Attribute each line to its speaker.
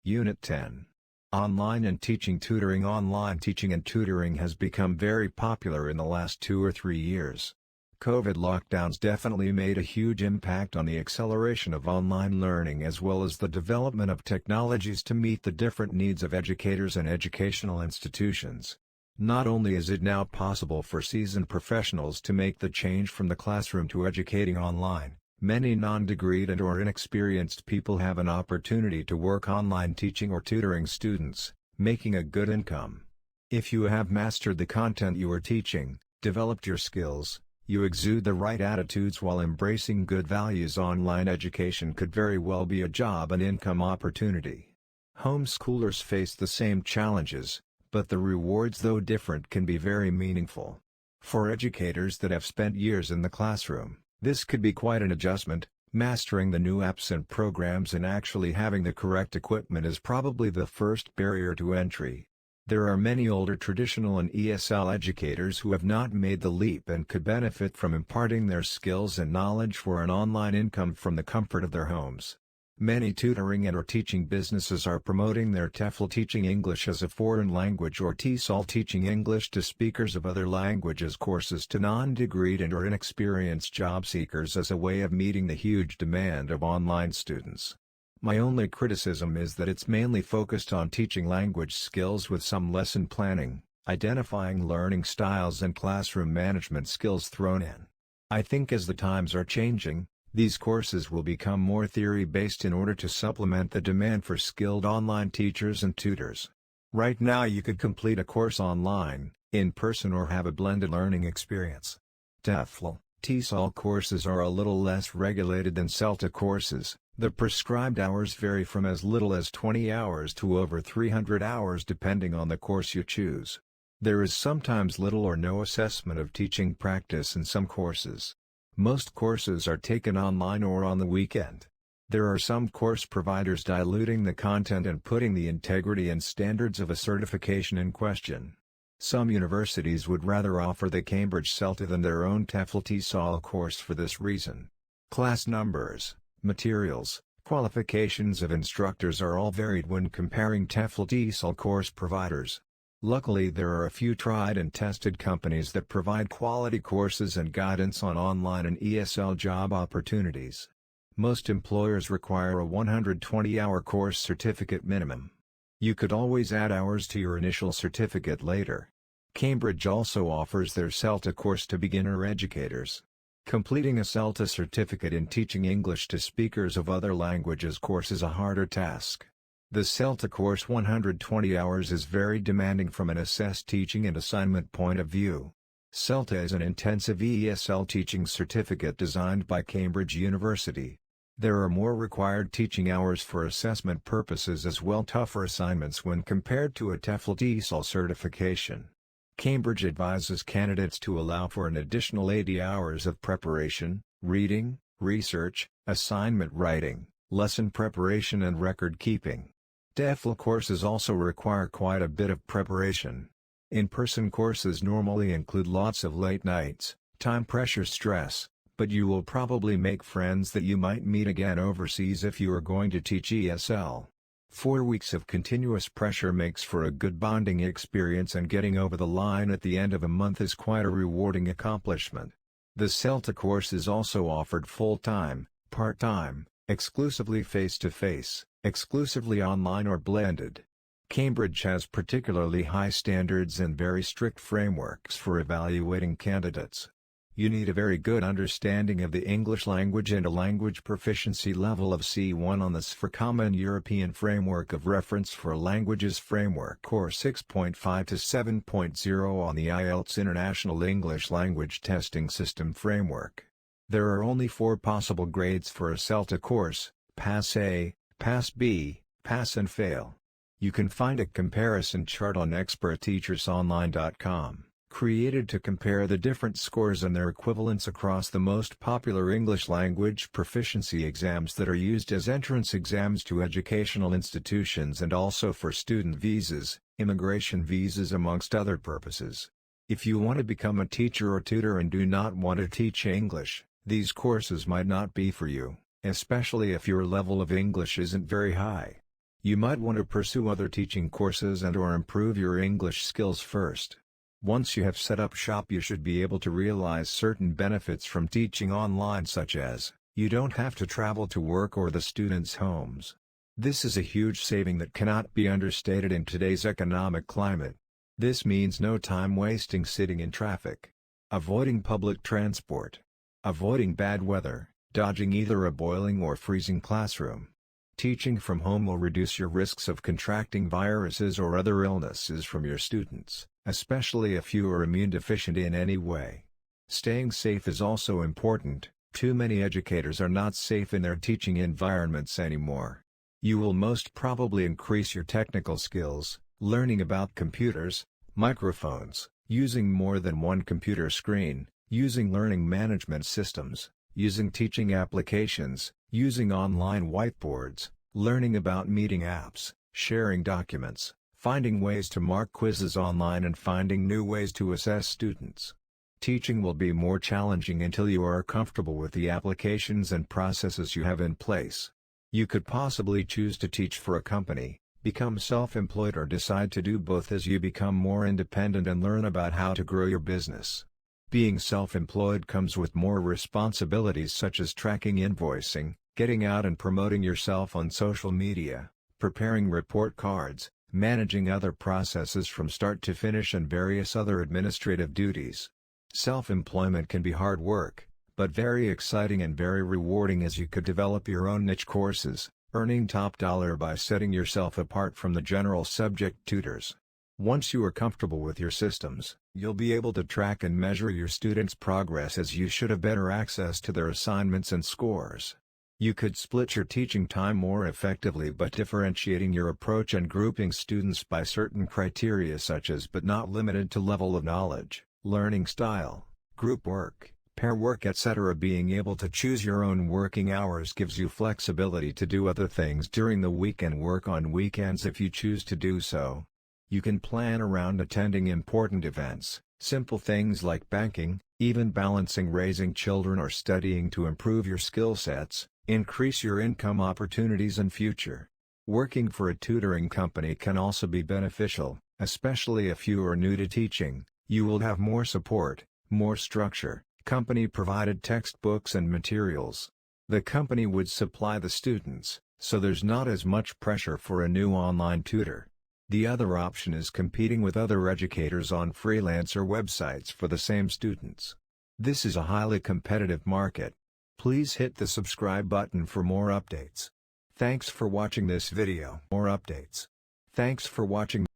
Speaker 1: Unit 10. Online and Teaching Tutoring. Online teaching and tutoring has become very popular in the last 2 or 3 years. COVID lockdowns definitely made a huge impact on the acceleration of online learning as well as the development of technologies to meet the different needs of educators and educational institutions. Not only is it now possible for seasoned professionals to make the change from the classroom to educating online, many non-degreed and/or inexperienced people have an opportunity to work online teaching or tutoring students, making a good income. If you have mastered the content you are teaching, developed your skills, you exude the right attitudes while embracing good values, online education could very well be a job and income opportunity. Homeschoolers face the same challenges, but the rewards, though different, can be very meaningful. For educators that have spent years in the classroom, this could be quite an adjustment. Mastering the new apps and programs and actually having the correct equipment is probably the first barrier to entry. There are many older traditional and ESL educators who have not made the leap and could benefit from imparting their skills and knowledge for an online income from the comfort of their homes. Many tutoring and/or teaching businesses are promoting their TEFL, teaching English as a foreign language, or TESOL, teaching English to speakers of other languages courses to non-degreed and/or inexperienced job seekers as a way of meeting the huge demand of online students. My only criticism is that it's mainly focused on teaching language skills with some lesson planning, identifying learning styles and classroom management skills thrown in. I think as the times are changing, these courses will become more theory-based in order to supplement the demand for skilled online teachers and tutors. Right now you could complete a course online, in person, or have a blended learning experience. TEFL, TESOL courses are a little less regulated than Celta courses. The prescribed hours vary from as little as 20 hours to over 300 hours depending on the course you choose. There is sometimes little or no assessment of teaching practice in some courses. Most courses are taken online or on the weekend. There are some course providers diluting the content and putting the integrity and standards of a certification in question. Some universities would rather offer the Cambridge Celta than their own TEFL TESOL course for this reason. Class numbers, materials, qualifications of instructors are all varied when comparing TEFL TESOL course providers. Luckily, there are a few tried and tested companies that provide quality courses and guidance on online and ESL job opportunities. Most employers require a 120-hour course certificate minimum. You could always add hours to your initial certificate later. Cambridge also offers their Celta course to beginner educators. Completing a Celta certificate in teaching English to speakers of other languages course is a harder task. The Celta course 120 hours is very demanding from an assessed teaching and assignment point of view. Celta is an intensive ESL teaching certificate designed by Cambridge University. There are more required teaching hours for assessment purposes as well, tougher assignments when compared to a TEFL TESOL certification. Cambridge advises candidates to allow for an additional 80 hours of preparation, reading, research, assignment writing, lesson preparation and record keeping. TEFL courses also require quite a bit of preparation. In-person courses normally include lots of late nights, time pressure, stress, but you will probably make friends that you might meet again overseas if you are going to teach ESL. 4 weeks of continuous pressure makes for a good bonding experience, and getting over the line at the end of a month is quite a rewarding accomplishment. The Celta course is also offered full-time, part-time, exclusively face-to-face, exclusively online, or blended. Cambridge has particularly high standards and very strict frameworks for evaluating candidates. You need a very good understanding of the English language and a language proficiency level of C1 on the SFR Common European Framework of Reference for Languages Framework, or 6.5 to 7.0 on the IELTS International English Language Testing System Framework. There are only 4 possible grades for a Celta course: Pass A, Pass B, Pass and Fail. You can find a comparison chart on expertteachersonline.com, created to compare the different scores and their equivalents across the most popular English language proficiency exams that are used as entrance exams to educational institutions and also for student visas, immigration visas, amongst other purposes. If you want to become a teacher or tutor and do not want to teach English, these courses might not be for you, especially if your level of English isn't very high. You might want to pursue other teaching courses and/or improve your English skills first. Once you have set up shop, you should be able to realize certain benefits from teaching online, such as, you don't have to travel to work or the students' homes. This is a huge saving that cannot be understated in today's economic climate. This means no time wasting sitting in traffic, avoiding public transport, avoiding bad weather, dodging either a boiling or freezing classroom. Teaching from home will reduce your risks of contracting viruses or other illnesses from your students, especially if you are immune deficient in any way. Staying safe is also important. Too many educators are not safe in their teaching environments anymore. You will most probably increase your technical skills, learning about computers, microphones, using more than one computer screen, using learning management systems, using teaching applications, using online whiteboards, learning about meeting apps, sharing documents, finding ways to mark quizzes online, and finding new ways to assess students. Teaching will be more challenging until you are comfortable with the applications and processes you have in place. You could possibly choose to teach for a company, become self-employed, or decide to do both as you become more independent and learn about how to grow your business. Being self-employed comes with more responsibilities, such as tracking invoicing, getting out and promoting yourself on social media, preparing report cards, managing other processes from start to finish, and various other administrative duties. Self-employment can be hard work, but very exciting and very rewarding, as you could develop your own niche courses, earning top dollar by setting yourself apart from the general subject tutors. Once you are comfortable with your systems, you'll be able to track and measure your students' progress, as you should have better access to their assignments and scores. You could split your teaching time more effectively by differentiating your approach and grouping students by certain criteria, such as but not limited to level of knowledge, learning style, group work, pair work, etc. Being able to choose your own working hours gives you flexibility to do other things during the week and work on weekends if you choose to do so. You can plan around attending important events, simple things like banking, even balancing raising children or studying to improve your skill sets, increase your income opportunities and future. Working for a tutoring company can also be beneficial, especially if you are new to teaching. You will have more support, more structure, company-provided textbooks and materials. The company would supply the students, so there's not as much pressure for a new online tutor. The other option is competing with other educators on freelancer websites for the same students. This is a highly competitive market. Please hit the subscribe button for more updates. Thanks for watching this video. More updates. Thanks for watching.